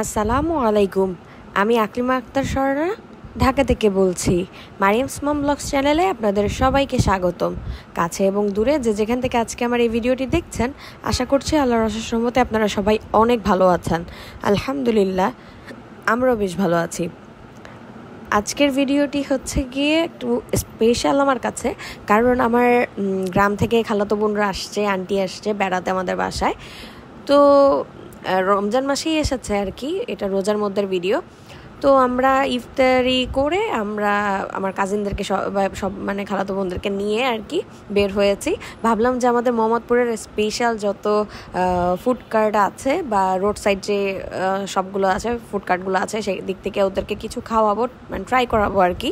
আসসালামু আলাইকুম। আমি আকলিমা আক্তার সররা ঢাকা থেকে বলছি। মারিয়ামস মম ব্লগস চ্যানেলে আপনাদের সবাইকে স্বাগতম। কাছে এবং দূরে যে যেখান থেকে আজকে আমার এই ভিডিওটি দেখছেন, আশা করছি আল্লাহর অশেষ রহমতে আপনারা সবাই অনেক ভালো আছেন। আলহামদুলিল্লাহ, আমরাও বেশ ভালো আছি। আজকের ভিডিওটি হচ্ছে গিয়ে একটু স্পেশাল আমার কাছে, কারণ আমার গ্রাম থেকে খালাতো বোনরা আসছে, আন্টি আসছে বেড়াতে আমাদের বাসায়। তো রমজান মাসেই এসেছে আর কি, এটা রোজার মধ্যের ভিডিও। তো আমরা ইফতারি করে আমরা আমার কাজিনদেরকে সব মানে খালাতো বোনদেরকে নিয়ে আর কি বের হয়েছি। ভাবলাম যে আমাদের মোহাম্মদপুরের স্পেশাল যত ফুড কার্ট আছে বা রোড সাইড যে সবগুলো আছে ফুড কার্টগুলো আছে, সেই দিক থেকে ওদেরকে কিছু খাওয়াবো, মানে ট্রাই করাবো আর কি,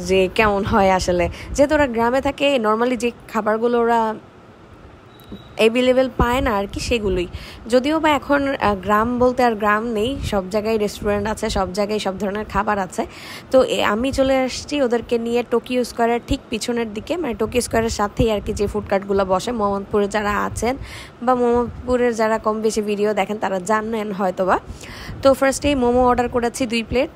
যে কেমন হয় আসলে। যেহেতু ওরা গ্রামে থাকে, নর্মালি যে খাবারগুলো ওরা অ্যাভেলেবেল পায় না আর কি, সেগুলোই। যদিও বা এখন গ্রাম বলতে আর গ্রাম নেই, সব জায়গায় রেস্টুরেন্ট আছে, সব জায়গায় সব ধরনের খাবার আছে। তো আমি চলে আসছি ওদেরকে নিয়ে টোকিও স্কোয়ারের ঠিক পিছনের দিকে, মানে টোকিও স্কোয়ারের সাথেই আর কি যে ফুড কার্টগুলো বসে। মোহাম্মদপুরে যারা আছেন বা মোহাম্মদপুরের যারা কম বেশি ভিডিও দেখেন তারা জানেন হয়তো বা। তো ফার্স্টেই মোমো অর্ডার করেছি 2 প্লেট।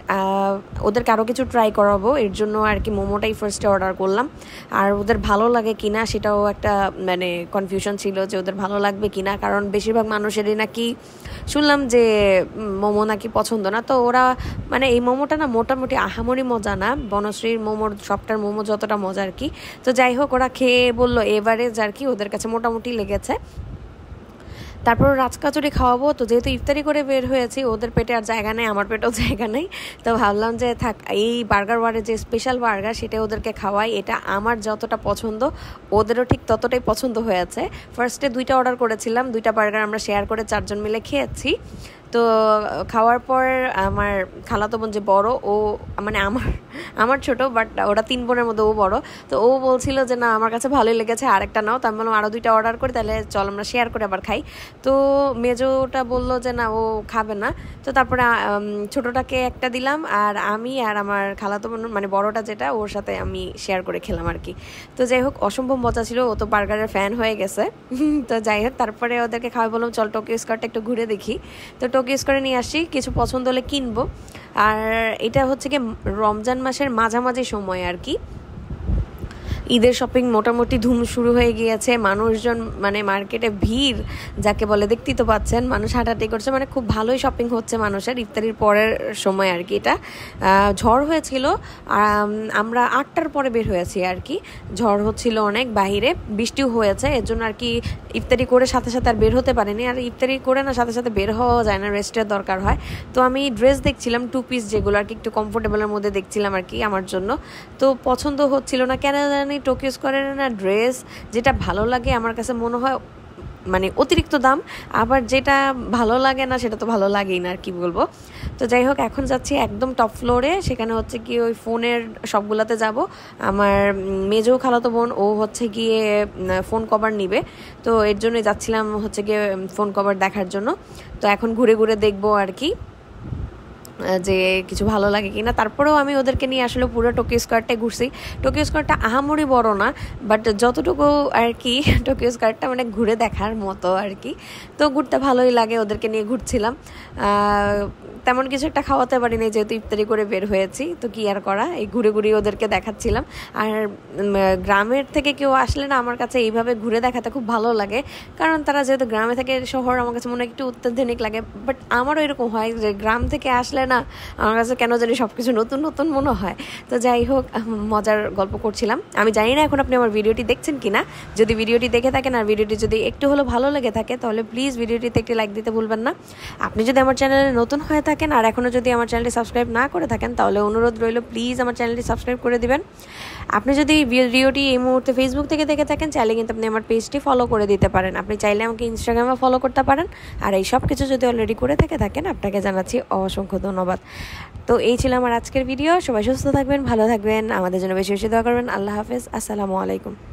ওদেরকে আরও কিছু ট্রাই করাবো, এর জন্য আর কি মোমোটাই ফার্স্টে অর্ডার করলাম। আর ওদের ভালো লাগে কিনা সেটাও একটা মানে কনফিউশন ছিল যে ওদের ভালো লাগবে কিনা, কারণ বেশিরভাগ মানুষেরই নাকি শুনলাম যে মোমো নাকি পছন্দ না। তো ওরা মানে এই মোমোটা না মোটামুটি আহামরি মজা না, বনশ্রীর মোমোর সবটার মোমো যতটা মজা আর কি। তো যাই হোক, ওরা খেয়ে বললো এভারেজ আর কি, ওদের কাছে মোটামুটি লেগেছে। তারপর রাজকাচুরি খাওয়াবো। তো যেহেতু ইফতারি করে বের হয়েছি, ওদের পেটে আর জায়গা নেই, আমার পেটেও জায়গা নেই। তো ভাবলাম যে থাক, এই বার্গার ওয়ারের যে স্পেশাল বার্গার সেটা ওদেরকে খাওয়াই। এটা আমার যতটা পছন্দ ওদেরও ঠিক ততটাই পছন্দ হয়েছে। ফার্স্টে 2টা অর্ডার করেছিলাম, 2টা বার্গার আমরা শেয়ার করে 4 জন মিলে খেয়েছি। তো খাওয়ার পর আমার খালাতো বোন যে বড়, ও মানে আমার ছোট, বাট ওরা 3 বোনের মধ্যে ও বড়। তো ও বলছিল যে না আমার কাছে ভালোই লেগেছে, আরেকটা নাও। তো আমি বললাম আরও 2টা অর্ডার করি, তাহলে চল আমরা শেয়ার করে আবার খাই। তো মেজোটা বললো যে না ও খাবে না। তো তারপরে ছোটোটাকে একটা দিলাম, আর আমি আর আমার খালাতো বোন মানে বড়টা যেটা, ওর সাথে আমি শেয়ার করে খেলাম আর কি। তো যাই হোক, অসম্ভব মজা ছিল, ও তো বার্গারের ফ্যান হয়ে গেছে। তো যাই হোক, তারপরে ওদেরকে খাওয়াই, বললাম চল টোকিও স্কোয়ারটা একটু ঘুরে দেখি। তো টোকিও স্কোয়ারে নিয়ে আসি, কিছু পছন্দ হলে কিনবো। আর এটা হচ্ছে কি রমজান মাসের মাঝামাঝি সময় আর কি, ঈদের শপিং মোটামুটি ধুম শুরু হয়ে গিয়েছে। মানুষজন মানে মার্কেটে ভিড় যাকে বলে, দেখতেই তো পাচ্ছেন, মানুষ হাঁটাহাঁটি করছে, মানে খুব ভালোই শপিং হচ্ছে মানুষের ইফতারির পরের সময় আর কি। এটা ঝড় হয়েছিল, আমরা 8টার পরে বের হয়েছি আর কি। ঝড় হচ্ছিল অনেক, বাহিরে বৃষ্টিও হয়েছে, এর জন্য আর কি ইফতারি করে সাথে সাথে আর বের হতে পারিনি। আর ইফতারি করে না সাথে সাথে বের হওয়া যায় না, রেস্টের দরকার হয়। তো আমি ড্রেস দেখছিলাম 2 পিস, যেগুলো আর কি একটু কমফোর্টেবলের মধ্যে দেখছিলাম আর কি আমার জন্য। তো পছন্দ হচ্ছিল না কেন জানি, টোকিও স্কোয়ারের না ড্রেস যেটা ভালো লাগে আমার কাছে মনে হয় মানে অতিরিক্ত দাম, আবার যেটা ভালো লাগে না সেটা তো ভালো লাগেই না আর কি বলবো। তো যাই হোক, এখন যাচ্ছি একদম টপ ফ্লোরে, সেখানে হচ্ছে কি ওই ফোনের সবগুলাতে যাব। আমার মেজো খালাতো বোন ও হচ্ছে গিয়ে ফোন কভার নিবে, তো এর জন্যই যাচ্ছিলাম হচ্ছে গিয়ে ফোন কভার দেখার জন্য। তো এখন ঘুরে ঘুরে দেখবো আর কি যে কিছু ভালো লাগে কিনা। তারপরেও আমি ওদেরকে নিয়ে আসলে পুরো টোকিও স্কোয়ারটাই ঘুরছি। টোকিও স্কোয়ারটা আহামরি বড় না, বাট যতটুকু আর কি টোকিও স্কোয়ারটা মানে ঘুরে দেখার মতো আর কি। তো ঘুরতে ভালোই লাগে, ওদেরকে নিয়ে ঘুরছিলাম। তেমন কিছু একটা খাওয়াতে পারিনি, যেহেতু ইফতারি করে বের হয়েছি, তো কি আর করা, এই ঘুরে ঘুরে ওদেরকে দেখাচ্ছিলাম। আর গ্রামের থেকে কেউ আসলে না আমার কাছে এইভাবে ঘুরে দেখাতে খুব ভালো লাগে, কারণ তারা যেহেতু গ্রামে থেকে, শহর আমার কাছে মনে হয় একটু অত্যাধুনিক লাগে। বাট আমারও এরকম হয় যে গ্রাম থেকে আসলে না আমার কাছে কেন জানি সব কিছু নতুন নতুন মনে হয়। তো যাই হোক, মজার গল্প করছিলাম। আমি জানি না এখন আপনি আমার ভিডিওটি দেখছেন কিনা, যদি ভিডিওটি দেখে থাকেন আর ভিডিওটি যদি একটু হলেও ভালো লেগে থাকে, তাহলে প্লিজ ভিডিওটিতে একটি লাইক দিতে ভুলবেন না। আপনি যদি আমার চ্যানেলে নতুন হয়ে থাকেন আর এখনও যদি আমার চ্যানেলটি সাবস্ক্রাইব না করে থাকেন, তাহলে অনুরোধ রইল প্লিজ আমার চ্যানেলটি সাবস্ক্রাইব করে দিবেন। আপনি যদি ভিডিওটি এই মুহূর্তে ফেসবুক থেকে দেখে থাকেন, চাইলে কিন্তু আপনি আমার পেজটি ফলো করে দিতে পারেন। আপনি চাইলে আমাকে ইনস্টাগ্রামে ফলো করতে পারেন। আর এই সব কিছু যদি অলরেডি করে থেকে থাকেন, আপনাকে জানাচ্ছি অসংখ্য ধন্যবাদ। তো এই ছিল আমার আজকের ভিডিও। সবাই সুস্থ থাকবেন, ভালো থাকবেন, আমাদের জন্য বেশি বেশি দোয়া করবেন। আল্লাহ হাফেজ, আসসালামু আলাইকুম।